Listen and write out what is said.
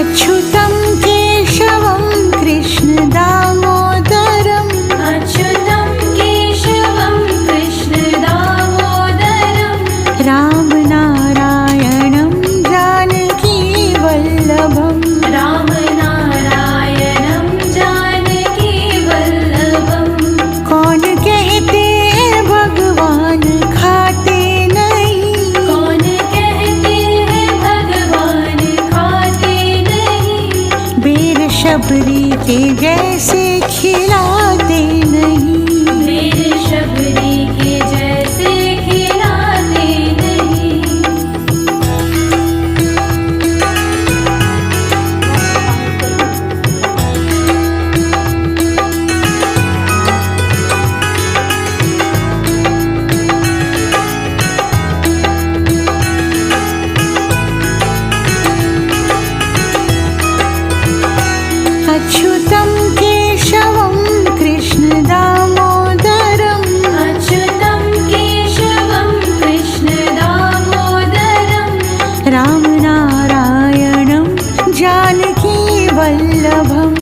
अच्युतं केशवं कृष्ण दामोदरम् अच्युतं केशवं कृष्ण दामोदरम् रामनारायणं जानकी वल्लभम् रामनारायणं जानकी वल्लभम् कौन कहते भगवान खाते नहीं कौन कहते हैं भगवान खाते नहीं बेर शबरी के जैसे खिलाते नहीं मेरे शबरी के जैसे खिलाते नहीं अच्युतं केशवं कृष्ण दामोदरम् अच्युतं केशवं कृष्ण दामोदरम् रामनारायणं जानकी वल्लभम्